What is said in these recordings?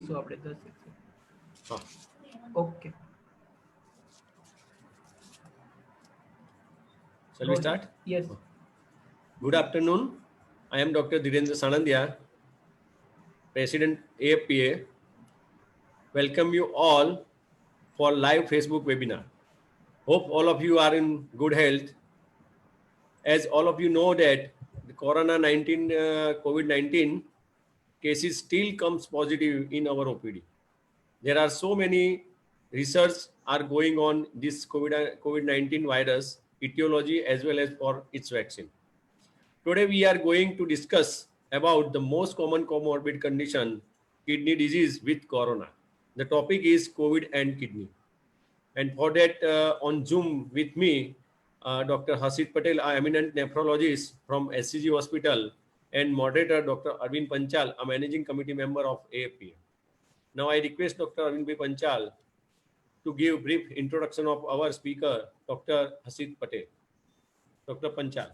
કરીશું આપણે 10 સેકન્ડ. હા. Okay. Shall we start? Yes. Good afternoon. I am Dr. Dhirendra Sanandia, President AFPA. Welcome you all for live Facebook webinar. Hope all of you are in good health. As all of you know that the COVID-19 cases still comes positive in our OPD. There are so many research are going on this COVID-19 virus etiology as well as for its vaccine. Today we are going to discuss about the most common comorbid condition, kidney disease with corona. The topic is COVID and kidney. And for that on Zoom with me, Dr. Hasid Patel, an eminent nephrologist from SCG Hospital, and moderator Dr. Arvind Panchal, a managing committee member of AFPA. Now I request Dr. Arvind Panchal to give brief introduction of our speaker, Dr. Hasid Patel. Dr. Panchal.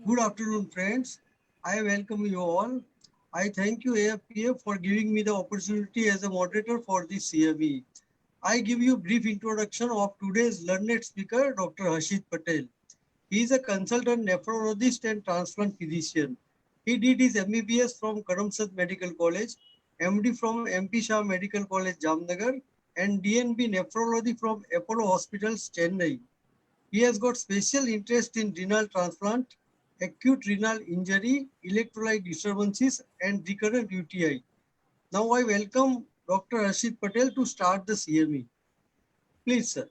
Good afternoon, friends. I welcome you all. I thank you, AFPA, for giving me the opportunity as a moderator for this CME. I give you a brief introduction of today's learned speaker, Dr. Hasid Patel. He is a consultant nephrologist and transplant physician. He did his MBBS from Karamsad Medical College, MD from MP Shah Medical College, Jamnagar, and DNB Nephrology from Apollo Hospitals, Chennai. He has got special interest in renal transplant, acute renal injury, electrolyte disturbances, and recurrent UTI. Now I welcome Dr. Hasid Patel to start the CME. Please, sir.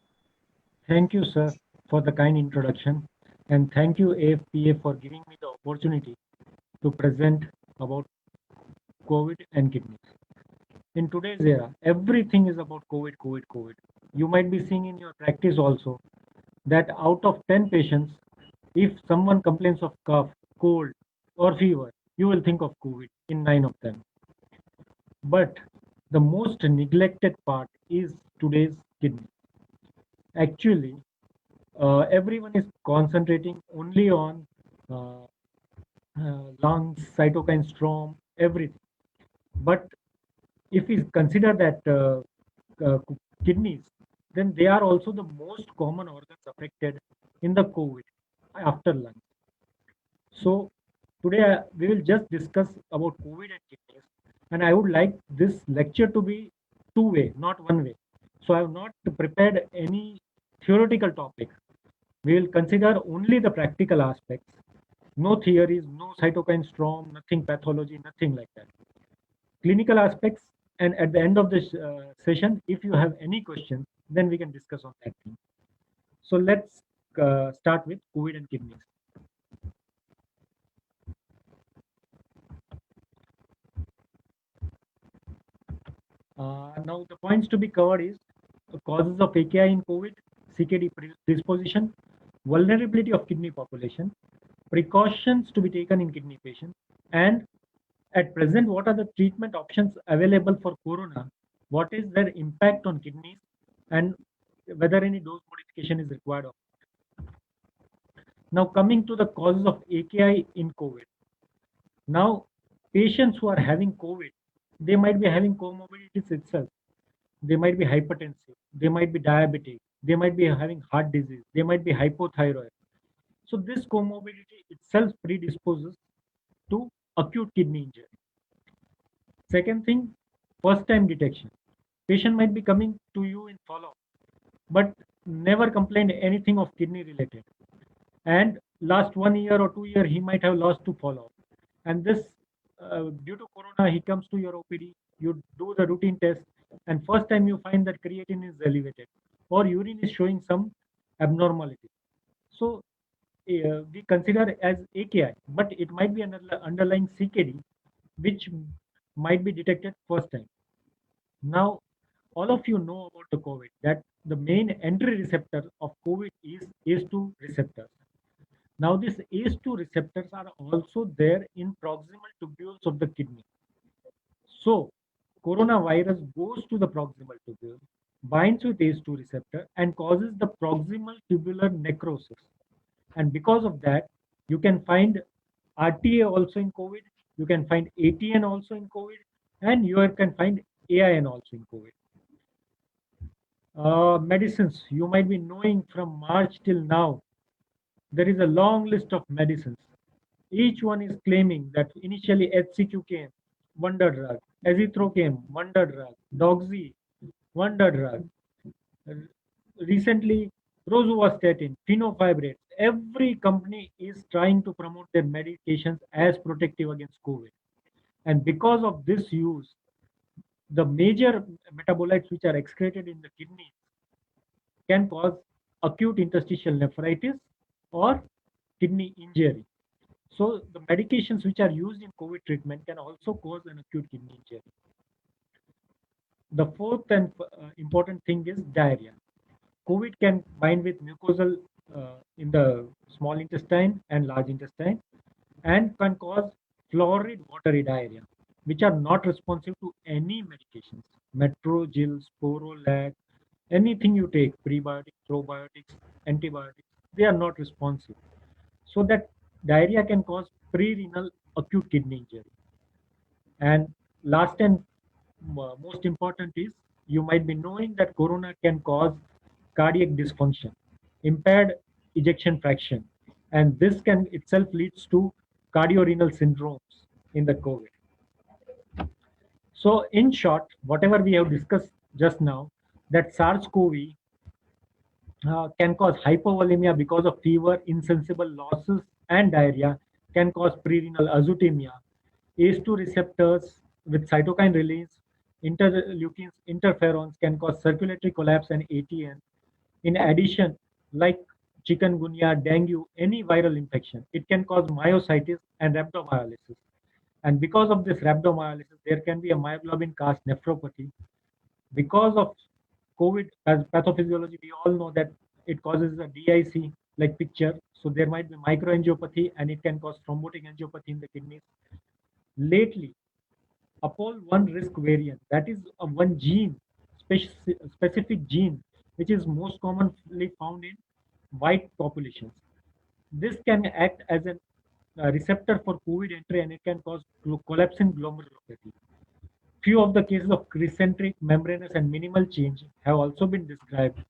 Thank you, sir, for the kind introduction. And thank you, AFPA, for giving me the opportunity to present about COVID and kidneys. In today's era, everything is about COVID, COVID, COVID. You might be seeing in your practice also that out of 10 patients, if someone complains of cough, cold, or fever, you will think of COVID in 9 of them. But the most neglected part is today's kidney. Actually, everyone is concentrating only on lungs, cytokine storm, everything. But if we consider that kidneys, then they are also the most common organs affected in the COVID after lungs. So today we will just discuss about COVID and kidneys, and I would like this lecture to be two-way, not one-way. So I have not prepared any theoretical topic. We will consider only the practical aspects. No theories, no cytokine storm, nothing pathology, nothing like that. Clinical aspects, and at the end of this session, if you have any questions, then we can discuss on that thing. So let's start with COVID and kidneys. Now the points to be covered is the causes of AKI in COVID, CKD predisposition, vulnerability of kidney population, precautions to be taken in kidney patients, and at present, what are the treatment options available for corona? What is their impact on kidneys, and whether any dose modification is required or not. Now coming to the causes of AKI in COVID. Now patients who are having COVID, they might be having comorbidities itself. They might be hypertensive, they might be diabetic, they might be having heart disease, they might be hypothyroid. So this comorbidity itself predisposes to acute kidney injury. Second thing, first time detection. Patient might be coming to you in follow-up, but never complained anything of kidney related. And last 1 year or 2 years, he might have lost to follow-up. And this, due to corona, he comes to your OPD, you do the routine test, and first time you find that creatinine is elevated or urine is showing some abnormality. So we consider as AKI, but it might be an underlying CKD, which might be detected first time. Now, all of you know about the COVID, that the main entry receptor of COVID is ACE2 receptors. Now, these ACE2 receptors are also there in proximal tubules of the kidney. So, coronavirus goes to the proximal tubule, binds with ACE2 receptor and causes the proximal tubular necrosis. And because of that, you can find RTA also in COVID, you can find ATN also in COVID, and you can find AIN also in COVID. Medicines, you might be knowing from March till now, there is a long list of medicines. Each one is claiming that initially HCQ came, wonder drug, azithro came, wonder drug, doxy, wonder drug. Recently, rosuvastatin, fenofibrates. Every company is trying to promote their medications as protective against COVID. And because of this use, the major metabolites which are excreted in the kidneys can cause acute interstitial nephritis or kidney injury. So the medications which are used in COVID treatment can also cause an acute kidney injury. The fourth and important thing is diarrhea. COVID can bind with mucosal in the small intestine and large intestine and can cause florid watery diarrhea, which are not responsive to any medications. Metrogyl, Sporolac, anything you take, prebiotics, probiotics, antibiotics, they are not responsive. So that diarrhea can cause pre-renal acute kidney injury. And last and most important is you might be knowing that corona can cause cardiac dysfunction, impaired ejection fraction, and this can itself leads to cardiorenal syndromes in the COVID. So in short, whatever we have discussed just now, that SARS-CoV can cause hypovolemia because of fever, insensible losses, and diarrhea, can cause prerenal azotemia. ACE2 receptors with cytokine release, interleukins, interferons can cause circulatory collapse and ATN. In addition, like chikungunya, dengue, any viral infection, it can cause myositis and rhabdomyolysis. And because of this rhabdomyolysis, there can be a myoglobin cast nephropathy. Because of COVID as pathophysiology, we all know that it causes a DIC like picture. So there might be microangiopathy and it can cause thrombotic angiopathy in the kidneys. Lately, APOL1 risk variant, that is a one gene, specific gene, which is most commonly found in white populations. This can act as a receptor for COVID entry and it can cause collapse in glomerulopathy. Few of the cases of concentric, membranous, and minimal change have also been described,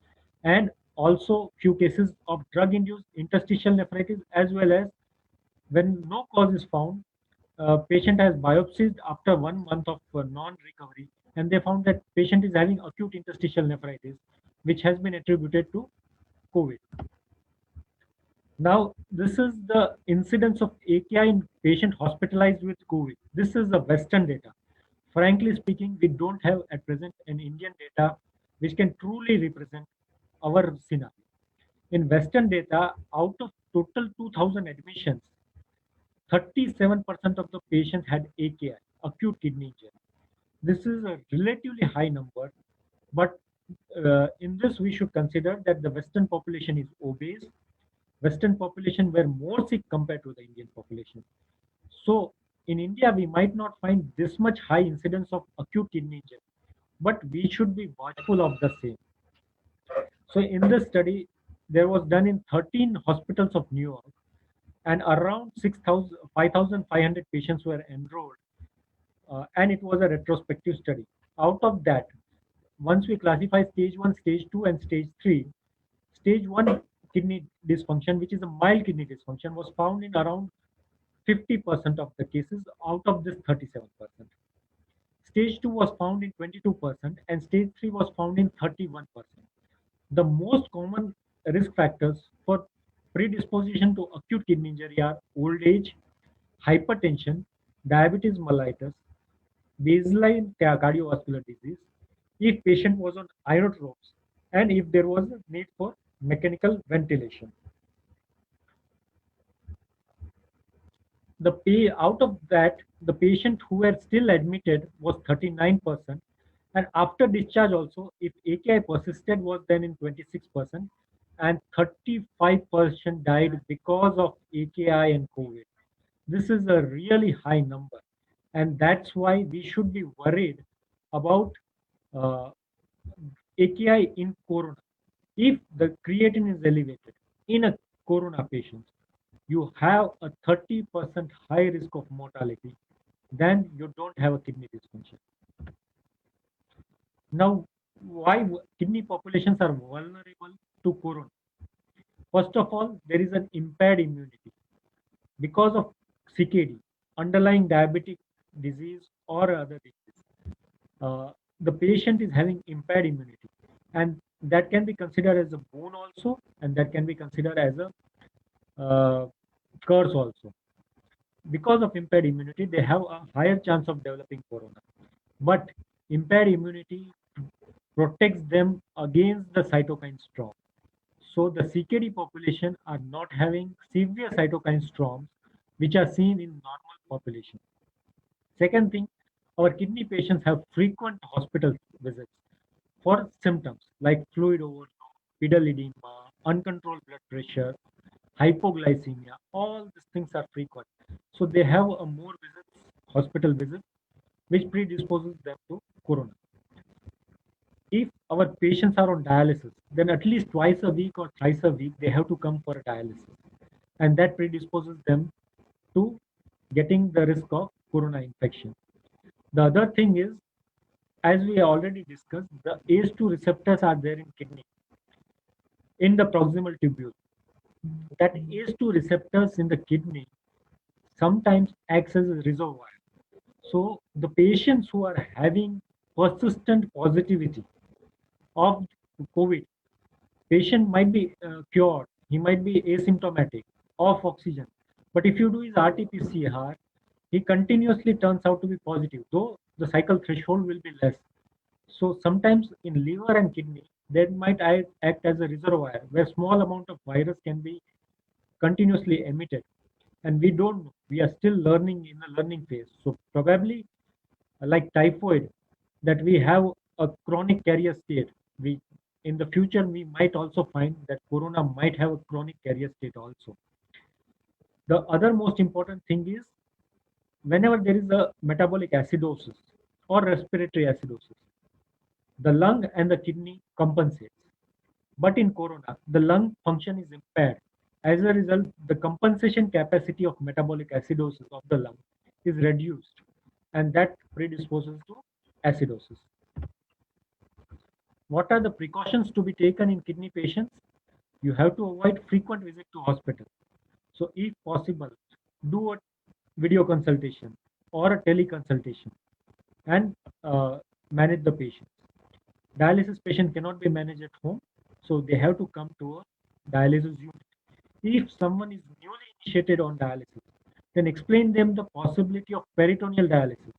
and also few cases of drug-induced interstitial nephritis, as well as when no cause is found, patient has biopsied after 1 month of non-recovery, and they found that patient is having acute interstitial nephritis, which has been attributed to COVID. Now, this is the incidence of AKI in patient hospitalized with COVID. This is the Western data. Frankly speaking, we don't have at present an Indian data which can truly represent our scenario. In Western data, out of total 2,000 admissions, 37% of the patients had AKI, acute kidney injury. This is a relatively high number, but in this we should consider that the Western population is obese. Western population were more sick compared to the Indian population. So in India, we might not find this much high incidence of acute kidney injury, but we should be watchful of the same. So in this study, there was done in 13 hospitals of New York, and around 5,500 patients were enrolled, and it was a retrospective study. Out of that, once we classify stage 1, stage 2, and stage 3, stage 1 kidney dysfunction, which is a mild kidney dysfunction, was found in around 50% of the cases out of this 37%. Stage 2 was found in 22% and stage 3 was found in 31%. The most common risk factors for predisposition to acute kidney injury are old age, hypertension, diabetes mellitus, baseline cardiovascular disease, if patient was on inotropes, and if there was a need for mechanical ventilation. Out of that, the patient who were still admitted was 39%, and after discharge also, if AKI persisted, was then in 26%, and 35% died because of AKI and COVID. This is a really high number, and that's why we should be worried about AKI in corona. If the creatinine is elevated in a corona patient, you have a 30% high risk of mortality, then you don't have a kidney dysfunction. Now, why kidney populations are vulnerable to corona? First of all, there is an impaired immunity because of CKD, underlying diabetic disease or other disease. The patient is having impaired immunity, and that can be considered as a boon also, and that can be considered as a curse also. Because of impaired immunity, they have a higher chance of developing corona. But impaired immunity protects them against the cytokine storm. So the CKD population are not having severe cytokine storms, which are seen in normal population. Second thing, our kidney patients have frequent hospital visits for symptoms like fluid overload, pedal edema, uncontrolled blood pressure, hypoglycemia. All these things are frequent. So they have a more visits, hospital visits, which predisposes them to corona. If our patients are on dialysis, then at least twice a week or thrice a week, they have to come for a dialysis. And that predisposes them to getting the risk of corona infection. The other thing is, as we already discussed, the ACE2 receptors are there in kidney, in the proximal tubule. That ACE2 receptors in the kidney sometimes acts as a reservoir. So the patients who are having persistent positivity of COVID, patient might be cured, he might be asymptomatic, off oxygen. But if you do his RT-PCR, he continuously turns out to be positive, though the cycle threshold will be less. So sometimes in liver and kidney, that might act as a reservoir where small amount of virus can be continuously emitted. And we don't know. We are still learning in the learning phase. So probably like typhoid, that we have a chronic carrier state. We in the future we might also find that corona might have a chronic carrier state also. The other most important thing is whenever there is a metabolic acidosis or respiratory acidosis, the lung and the kidney compensates. But in corona, the lung function is impaired. As a result, the compensation capacity of metabolic acidosis of the lung is reduced, and that predisposes to acidosis. What are the precautions to be taken in kidney patients? You have to avoid frequent visit to hospital. So if possible, do a video consultation or a teleconsultation and manage the patient. Dialysis patient cannot be managed at home, so they have to come to a dialysis unit. If someone is newly initiated on dialysis, then explain them the possibility of peritoneal dialysis,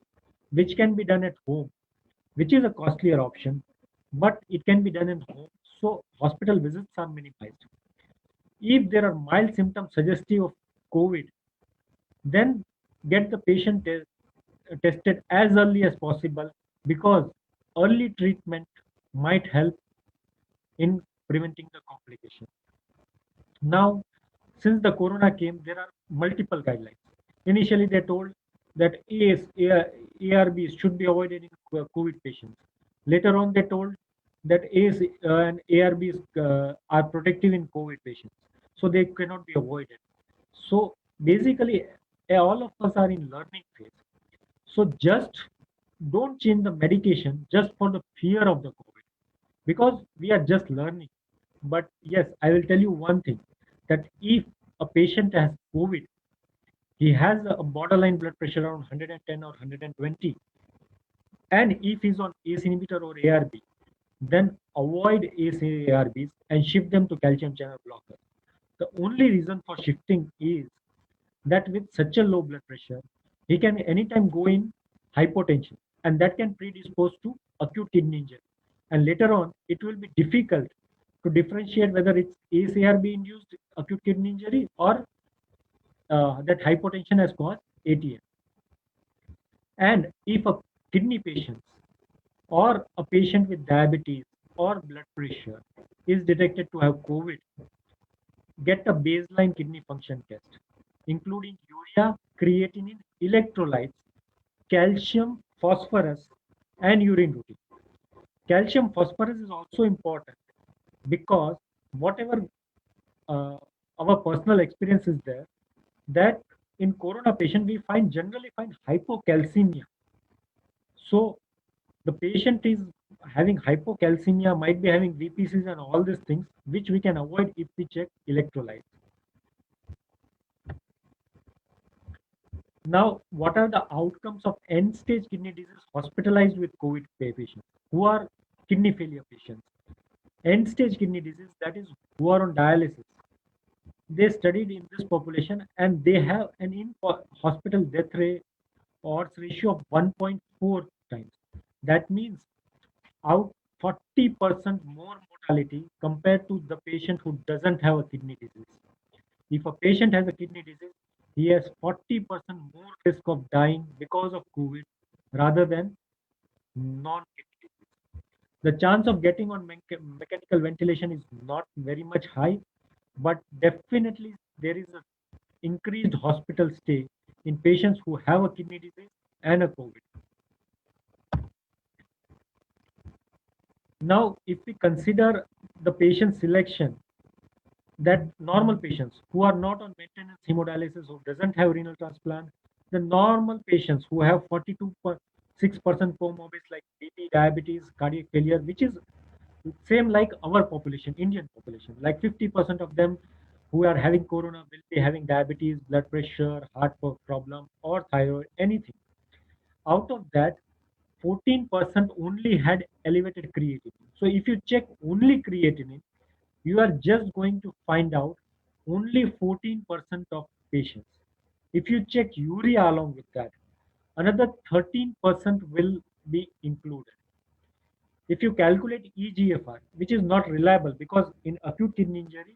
which can be done at home, which is a costlier option, but it can be done at home. So hospital visits are minimized. If there are mild symptoms suggestive of COVID, then get the patient tested as early as possible, because early treatment might help in preventing the complication. Now, since the corona came, there are multiple guidelines. Initially, they told that ARBs should be avoided in COVID patients. Later on, they told that ACE and ARBs are protective in COVID patients, so they cannot be avoided. So basically, all of us are in learning phase. So just don't change the medication just for the fear of the COVID, because we are just learning. But yes, I will tell you one thing, that if a patient has COVID, he has a borderline blood pressure around 110 or 120, and if he's on ACE inhibitor or ARB, then avoid ACE ARBs and shift them to calcium channel blocker. The only reason for shifting is that with such a low blood pressure, he can anytime go in hypotension, and that can predispose to acute kidney injury. And later on, it will be difficult to differentiate whether it's ACE-ARB induced acute kidney injury or that hypotension has caused ATM. And if a kidney patient or a patient with diabetes or blood pressure is detected to have COVID, get a baseline kidney function test, including urea, creatinine, electrolytes, calcium, phosphorus, and urine routine. Calcium phosphorus is also important because whatever our personal experience is there, that in corona patient we generally find hypocalcemia. So the patient is having hypocalcemia, might be having VPCs and all these things, which we can avoid if we check electrolytes. Now, what are the outcomes of end-stage kidney disease hospitalized with COVID patients who are kidney failure patients? End-stage kidney disease, that is, who are on dialysis. They studied in this population and they have an in-hospital death rate odds ratio of 1.4 times. That means out 40% more mortality compared to the patient who doesn't have a kidney disease. If a patient has a kidney disease, he has 40% more risk of dying because of COVID rather than non-kidney disease. The chance of getting on mechanical ventilation is not very much high, but definitely there is an increased hospital stay in patients who have a kidney disease and a COVID. Now, if we consider the patient selection, that normal patients who are not on maintenance hemodialysis, who doesn't have renal transplant, the normal patients who have 42.6% comorbidities like BP, diabetes, cardiac failure, which is same like our population, Indian population, like 50% of them who are having corona will be having diabetes, blood pressure, heart problem, or thyroid, anything. Out of that, 14% only had elevated creatinine. So if you check only creatinine, you are just going to find out only 14% of patients. If you check urea along with that, another 13% will be included. If you calculate EGFR, which is not reliable because in acute kidney injury,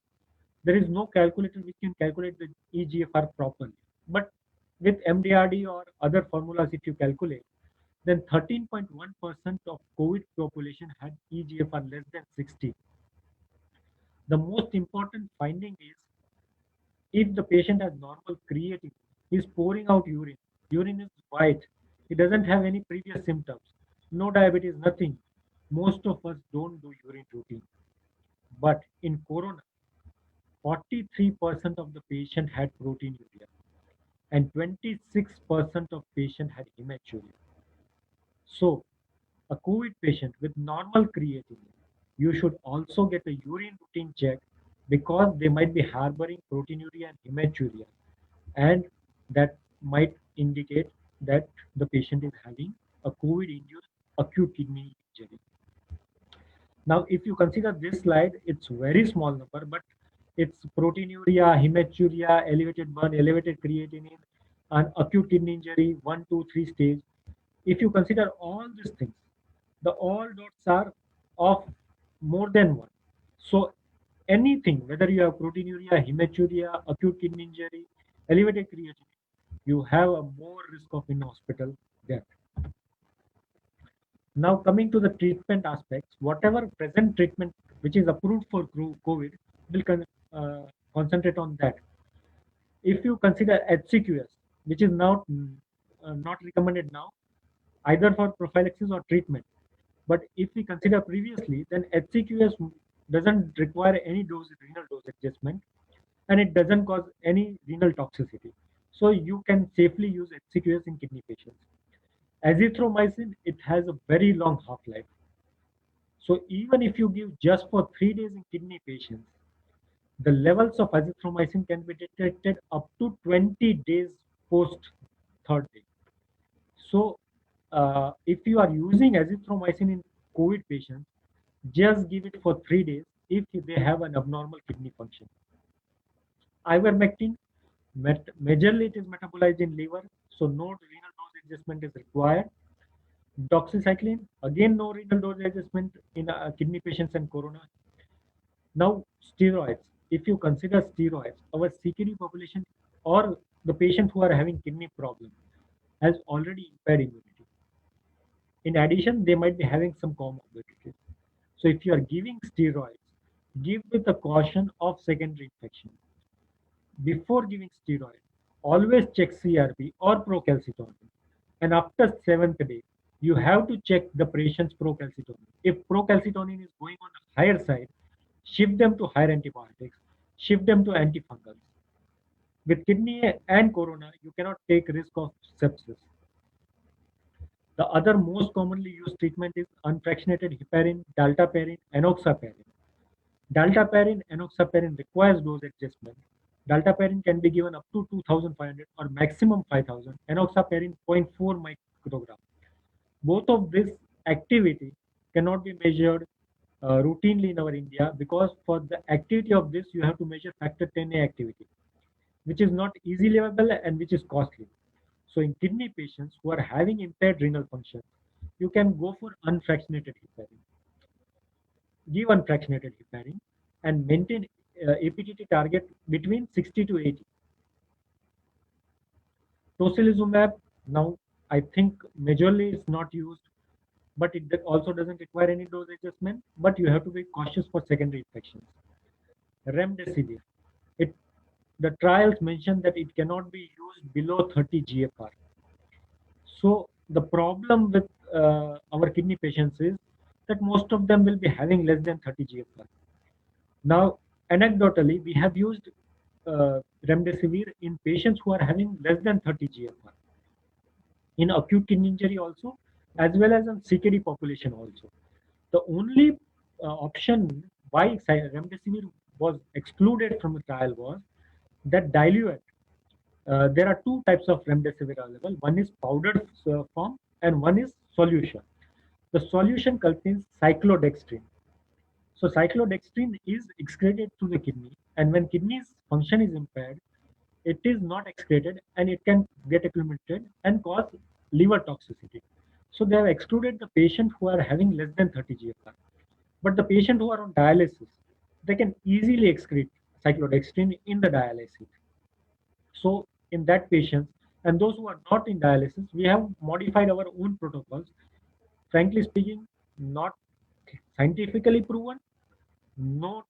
there is no calculator which can calculate the EGFR properly. But with MDRD or other formulas, if you calculate, then 13.1% of COVID population had EGFR less than 60. The most important finding is if the patient has normal creatinine, he is pouring out urine. Urine is white. He doesn't have any previous symptoms. No diabetes, nothing. Most of us don't do urine routine. But in corona, 43% of the patient had proteinuria and 26% of patient had hematuria. So a COVID patient with normal creatinine, you should also get a urine routine check because they might be harboring proteinuria and hematuria, and that might indicate that the patient is having a COVID-induced acute kidney injury. Now, if you consider this slide, it's very small number, but it's proteinuria, hematuria, elevated burn, elevated creatinine, and acute kidney injury, 1, 2, 3 stage. If you consider all these things, the all dots are of more than one. So anything, whether you have proteinuria, hematuria, acute kidney injury, elevated creatinine, you have a more risk of in-hospital death. Now coming to the treatment aspects, whatever present treatment which is approved for COVID will concentrate on that. If you consider HCQS, which is now not recommended now, either for prophylaxis or treatment. But if we consider previously, then HCQS doesn't require any renal dose adjustment, and it doesn't cause any renal toxicity. So you can safely use HCQS in kidney patients. Azithromycin, it has a very long half-life. So even if you give just for 3 days in kidney patients, the levels of azithromycin can be detected up to 20 days post third day. So if you are using azithromycin in COVID patients, just give it for 3 days if they have an abnormal kidney function. Ivermectin, majorly it is metabolized in liver, so no renal dose adjustment is required. Doxycycline, again no renal dose adjustment in kidney patients and corona. Now steroids, if you consider steroids, our CKD population or the patient who are having kidney problem has already impaired immunity. In addition, they might be having some comorbidities. So if you are giving steroids, give with the caution of secondary infection. Before giving steroid, always check CRP or procalcitonin. And after 7th day, you have to check the patient's procalcitonin. If procalcitonin is going on the higher side, shift them to higher antibiotics, shift them to antifungals. With kidney and corona, you cannot take risk of sepsis. The other most commonly used treatment is unfractionated heparin, dalteparin, enoxaparin. Dalteparin, enoxaparin requires dose adjustment. Dalteparin can be given up to 2,500 or maximum 5,000. Enoxaparin 0.4 microgram. Both of this activity cannot be measured routinely in our India, because for the activity of this you have to measure factor 10A activity, which is not easily available and which is costly. So in kidney patients who are having impaired renal function, you can go for unfractionated heparin. Give unfractionated heparin and maintain APTT target between 60 to 80. Tocilizumab, now I think majorly is not used, but it also doesn't require any dose adjustment, but you have to be cautious for secondary infections. Remdesivir, the trials mention that it cannot be used below 30 GFR. So the problem with our kidney patients is that most of them will be having less than 30 GFR. Now, anecdotally, we have used remdesivir in patients who are having less than 30 GFR in acute kidney injury also, as well as in CKD population also. The only option why remdesivir was excluded from the trial was that diluent. There are two types of remdesivir available. One is powdered form and one is solution. The solution contains cyclodextrin. So cyclodextrin is excreted through the kidney, and when kidney's function is impaired, it is not excreted and it can get accumulated and cause liver toxicity. So they have excluded the patient who are having less than 30 GFR. But the patient who are on dialysis, they can easily excrete cyclodextrin in the dialysis. So in that patients and those who are not in dialysis, we have modified our own protocols. Frankly speaking, not scientifically proven, no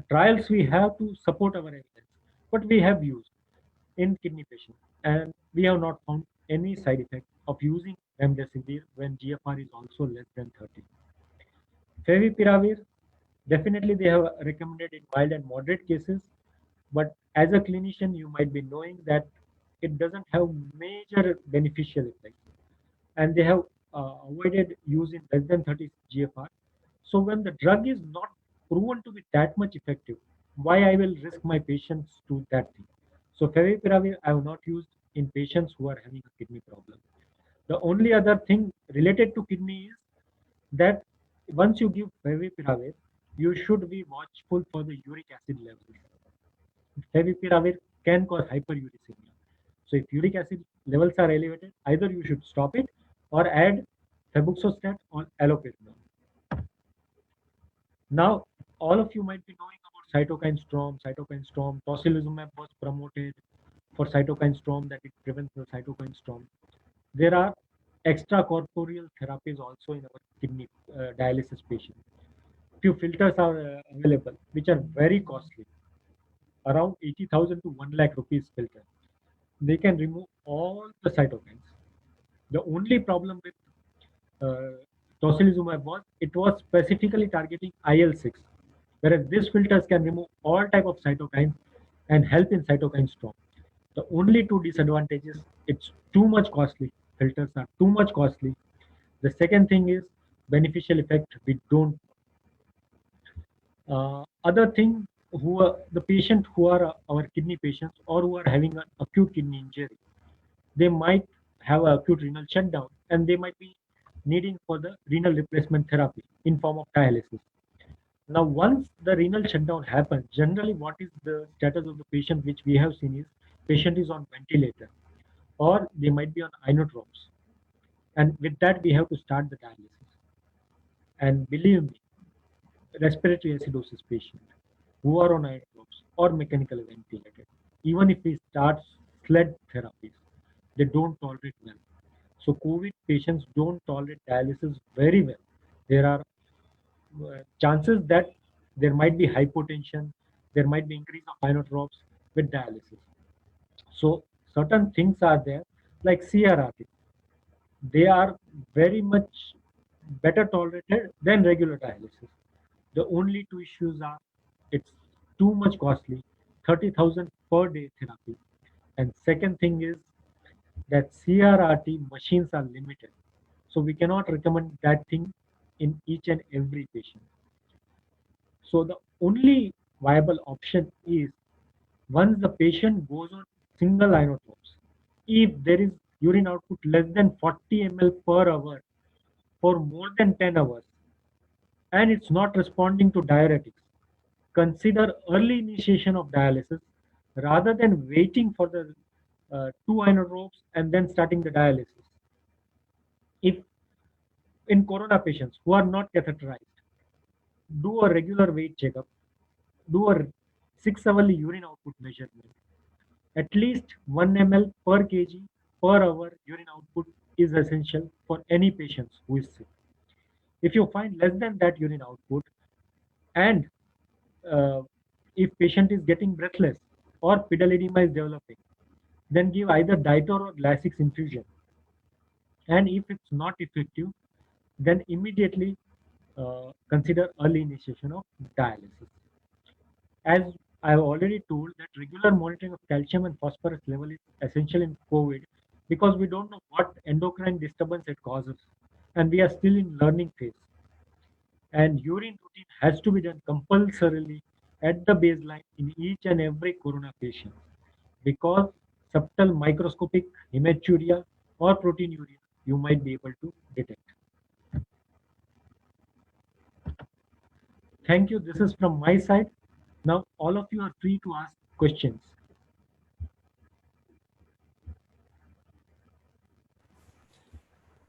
trials we have to support our evidence, but we have used in kidney patients, and we have not found any side effect of using remdesivir when GFR is also less than 30. Favipiravir, definitely they have recommended in mild and moderate cases, but as a clinician, you might be knowing that it doesn't have major beneficial effects, and they have avoided use in less than 30 GFR. So when the drug is not proven to be that much effective, why I will risk my patients to that thing? So favipiravir I have not used in patients who are having a kidney problem. The only other thing related to kidney is that once you give favipiravir, you should be watchful for the uric acid levels. Favipiravir can cause hyperuricemia. So if uric acid levels are elevated, either you should stop it or add febuxostat or allopurinol. Now, all of you might be knowing about cytokine storm. Cytokine storm, tocilizumab was promoted for cytokine storm, that it prevents the cytokine storm. There are extracorporeal therapies also in our kidney dialysis patients. Few filters are available, which are very costly, around 80,000 to 1 lakh rupees filter. They can remove all the cytokines. The only problem with tocilizumab was it was specifically targeting IL-6, whereas these filters can remove all type of cytokines and help in cytokine storm. The only two disadvantages, it's too much costly. Filters are too much costly. The second thing is beneficial effect we don't. Other thing, who are the patient who are our kidney patients or who are having an acute kidney injury, they might have an acute renal shutdown and they might be needing for the renal replacement therapy in form of dialysis. Now, once the renal shutdown happens, generally what is the status of the patient which we have seen is patient is on ventilator or they might be on inotropes. And with that, we have to start the dialysis. And believe me, respiratory acidosis patient who are on inotropes or mechanically ventilated, even if we start SLED therapies, they don't tolerate well. So COVID patients don't tolerate dialysis very well. There are chances that there might be hypotension, there might be increase of inotropes with dialysis. So certain things are there like CRRT. They are very much better tolerated than regular dialysis. The only two issues are it's too much costly, 30,000 per day therapy. And second thing is that CRRT machines are limited. So we cannot recommend that thing in each and every patient. So the only viable option is once the patient goes on single inotropes, if there is urine output less than 40 ml per hour for more than 10 hours and it's not responding to diuretics, consider early initiation of dialysis rather than waiting for the 2 inotropes and then starting the dialysis. If in corona patients who are not catheterized, do a regular weight checkup, do a 6-hourly urine output measurement. At least 1 ml per kg per hour urine output is essential for any patients who is sick. If you find less than that urine output and if patient is getting breathless or pedal edema is developing, then give either Ditor or Lasix infusion. And if it's not effective, then immediately consider early initiation of dialysis. As I have already told that regular monitoring of calcium and phosphorus level is essential in COVID because we don't know what endocrine disturbance it causes and we are still in learning phase. And urine routine has to be done compulsorily at the baseline in each and every corona patient because subtle microscopic hematuria or proteinuria you might be able to detect. Thank you. This is from my side. Now all of you are free to ask questions.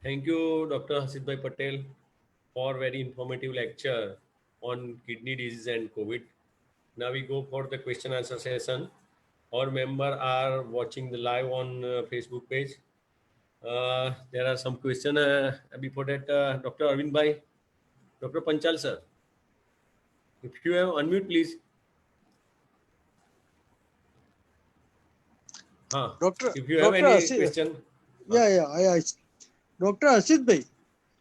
Thank you, Dr. Hasidbhai Patel, for very informative lecture on kidney disease and COVID. Now we go for the question answer session. Our members are watching the live on Facebook page. There are some questions. Before that, Dr. Arvind Bhai, Dr. Panchal sir, if you have unmute, please. If you have any question. Yeah. Dr. Asit bhai,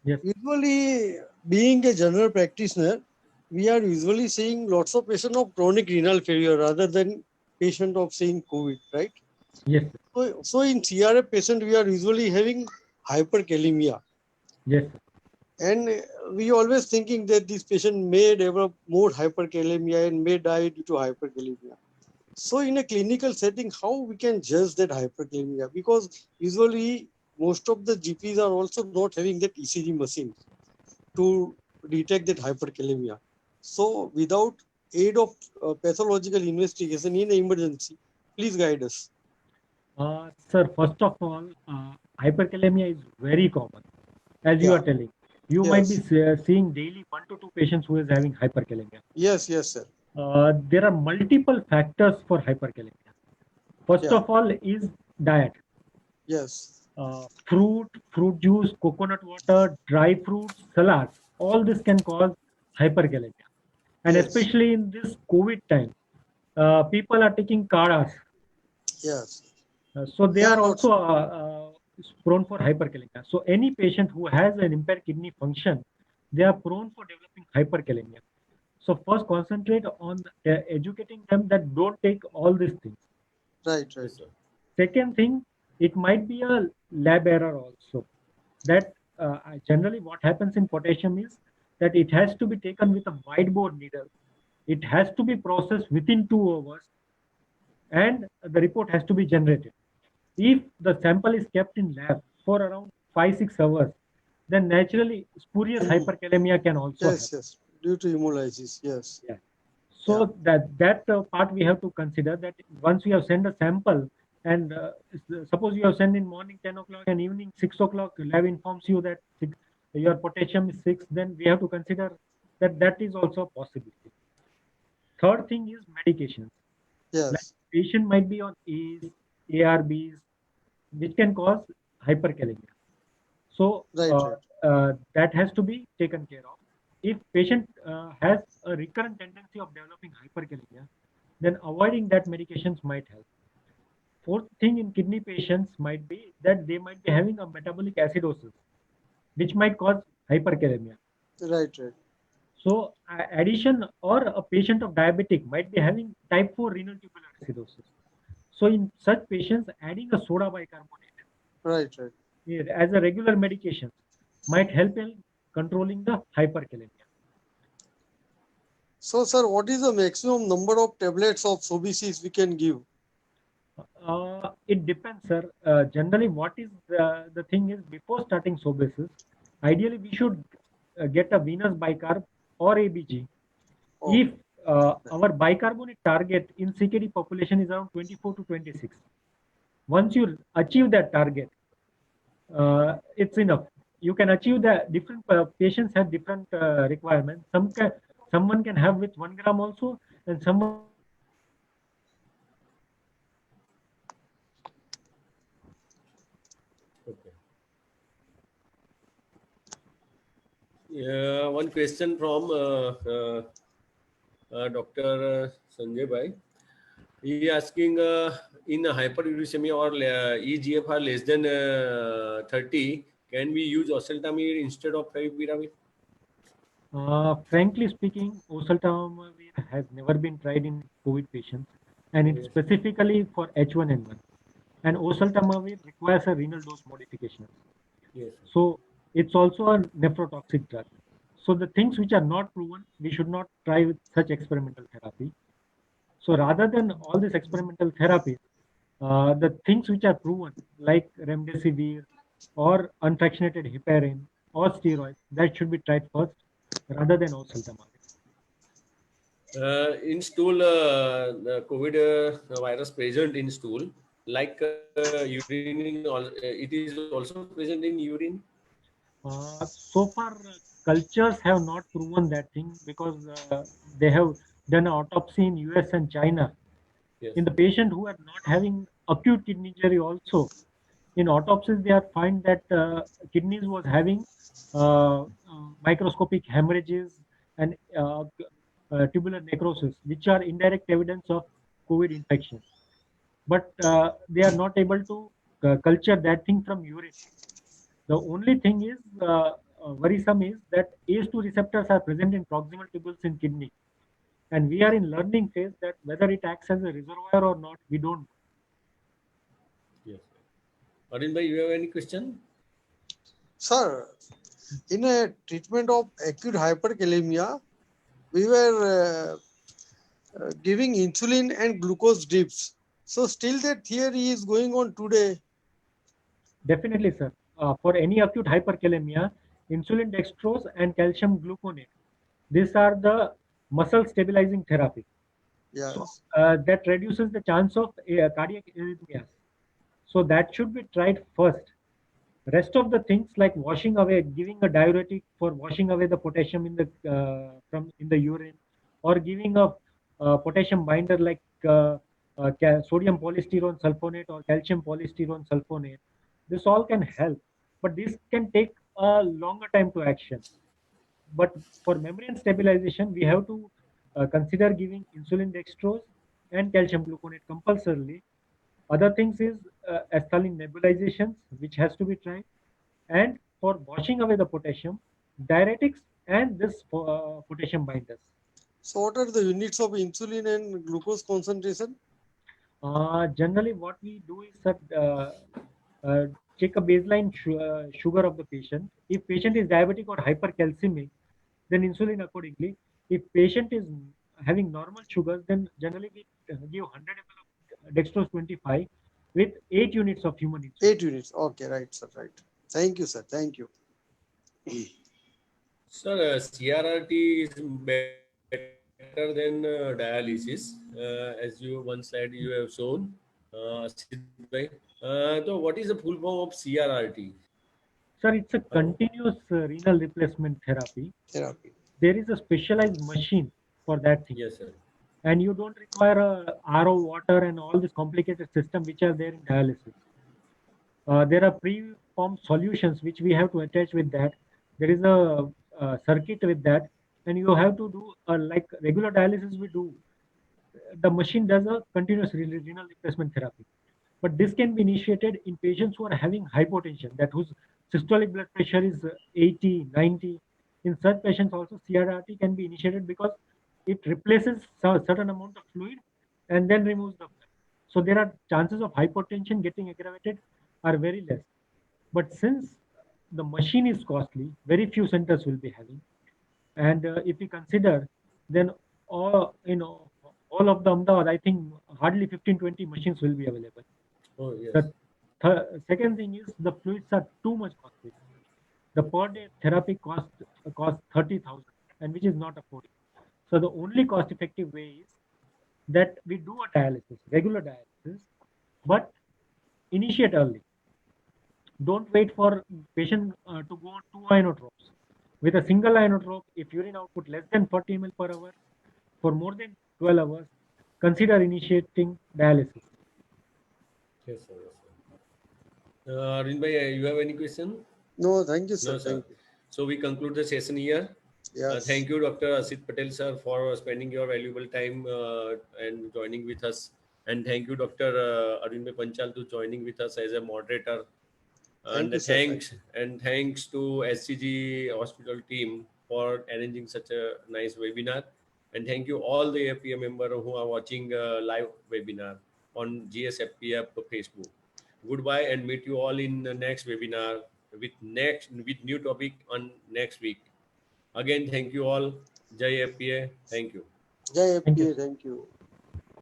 Yes. usually being a general practitioner, we are usually seeing lots of patients of chronic renal failure rather than patient of saying COVID, right? Yes. So in CRF patient, we are usually having hyperkalemia. Yes. And we always thinking that this patient may develop more hyperkalemia and may die due to hyperkalemia. So in a clinical setting, how we can judge that hyperkalemia? Because usually most of the GPs are also not having that ECG machine to detect that hyperkalemia. So without aid of pathological investigation in an emergency, please guide us. Sir, first of all, hyperkalemia is very common, as you Yeah. are telling. You might be seeing daily 1 to 2 patients who is having hyperkalemia. Yes, sir. There are multiple factors for hyperkalemia. First Yeah. of all is diet. Yes. Fruit juice, coconut water, dry fruits, salads, all this can cause hyperkalemia. And Yes. especially in this COVID time, people are taking kadas. Yes. So they Yeah, are also prone for hyperkalemia. So any patient who has an impaired kidney function, they are prone for developing hyperkalemia. So first concentrate on educating them that don't take all these things. Right. Yes, sir. Second thing, it might be a lab error also. That generally what happens in potassium is that it has to be taken with a wide bore needle. It has to be processed within 2 hours and the report has to be generated. If the sample is kept in lab for around 5-6 hours, then naturally spurious hyperkalemia can also happen. Yes. Due to hemolysis, yes. Yeah. So that part we have to consider that once we have sent a sample and suppose you have sent in morning 10 o'clock and evening 6 o'clock, lab informs you that your potassium is 6, then we have to consider that is also a possibility. Third thing is medications. Yes. Like patient might be on A's, ARBs, which can cause hyperkalemia. So that has to be taken care of. If patient has a recurrent tendency of developing hyperkalemia, then avoiding that medications might help. Fourth thing in kidney patients might be that they might be having a metabolic acidosis, which might cause hyperkalemia. Right. So addition or a patient of diabetic might be having type 4 renal tubular acidosis. So in such patients, adding a soda bicarbonate Right. as a regular medication might help in controlling the hyperkalemia. So, sir, what is the maximum number of tablets of Sobicis we can give? It depends, sir. Generally, what is the thing is before starting Sobesis, ideally we should get a venous bicarb or ABG. Oh, If our bicarbonate target in CKD population is around 24 to 26, once you achieve that target, it's enough. You can achieve the different patients have different requirements. Someone can have with 1 gram also, and someone Okay. One question from Dr. Sanjay Bhai. He asking in hyperuricemia or EGFR less than 30, can we use oseltamivir instead of favipiravir? Frankly speaking, oseltamivir has never been tried in COVID patients, and it's Yes. specifically for H1N1. And oseltamivir requires a renal dose modification. Yes. So it's also a nephrotoxic drug. So the things which are not proven, we should not try with such experimental therapy. So rather than all this experimental therapy, the things which are proven, like remdesivir or unfractionated heparin or steroids, that should be tried first rather than oseltamivir. In stool, the COVID virus present in stool, like urine, it is also present in urine. So far, cultures have not proven that thing because they have done an autopsy in US and China. Yes. In the patient who are not having acute kidney injury also, in autopsies they have find that kidneys was having microscopic hemorrhages and tubular necrosis, which are indirect evidence of COVID infection. But they are not able to culture that thing from urine. The only thing is worrisome is that ACE2 receptors are present in proximal tubules in kidney, and we are in learning phase that whether it acts as a reservoir or not, we don't. Yes. Arvind bhai, you have any question? sir, in a treatment of acute hyperkalemia, we were giving insulin and glucose drips. So still that theory is going on today. Definitely, sir. For any acute hyperkalemia, insulin dextrose and calcium gluconate, these are the muscle stabilizing therapy. Yes. So that reduces the chance of cardiac arrhythmias. So that should be tried first. Rest of the things like washing away, giving a diuretic for washing away the potassium in the from in the urine, or giving a potassium binder like sodium polystyrene sulfonate or calcium polystyrene sulfonate. This all can help, but this can take a longer time to action. But for membrane stabilization, we have to consider giving insulin dextrose and calcium gluconate compulsorily. Other things is ethylene nebulizations, which has to be tried. And for washing away the potassium, diuretics and this potassium binders. So what are the units of insulin and glucose concentration? Generally, what we do is that uh, check a baseline sugar of the patient. If patient is diabetic or hypercalcemic, then insulin accordingly. If patient is having normal sugars, then generally we give 100 ml of dextrose 25 with 8 units of human insulin. 8 units. Okay, right, sir. Right. Thank you, sir. Thank you. Sir, CRRT is better than dialysis, as you one slide you have shown. Sid bhai. So what is the full form of CRRT? Sir, it's a continuous renal replacement therapy. Therapy. There is a specialized machine for that thing. Yes, sir. And you don't require a RO water and all this complicated system which are there in dialysis. There are pre-formed solutions which we have to attach with that. There is a circuit with that, and you have to do like regular dialysis we do. The machine does a continuous renal replacement therapy, but this can be initiated in patients who are having hypotension, that whose systolic blood pressure is 80, 90. In such patients also CRRT can be initiated because it replaces a certain amount of fluid and then removes the blood. So there are chances of hypertension getting aggravated are very less. But since the machine is costly. Very few centers will be having. And if we consider, then all all of the Ahmedabad, I think hardly 15-20 machines will be available. Oh, yes. The second thing is the fluids are too much costly. The per day therapy cost 30,000, and which is not affordable. So the only cost effective way is that we do a dialysis, regular dialysis, but initiate early. Don't wait for patient to go on 2 inotropes. With a single inotrope, if urine output less than 40 ml per hour for more than 12 hours, consider initiating dialysis. Yes, sir. Yes, sir. Arvind bhai, you have any question? No, thank you, sir. No, sir. Thank you. So we conclude the session here. Yes. Thank you, Dr. Asit Patel, sir, for spending your valuable time and joining with us. And thank you, Dr. Arvind Panchal, to joining with us as a moderator. Thank And you, sir. thanks to SCG hospital team for arranging such a nice webinar. And thank you all the FPA members who are watching live webinar on GSFPF Facebook. Goodbye and meet you all in the next webinar with new topic on next week. Again, thank you all. Jai FPA. Thank you. Jai Thank you. FPA. Thank you.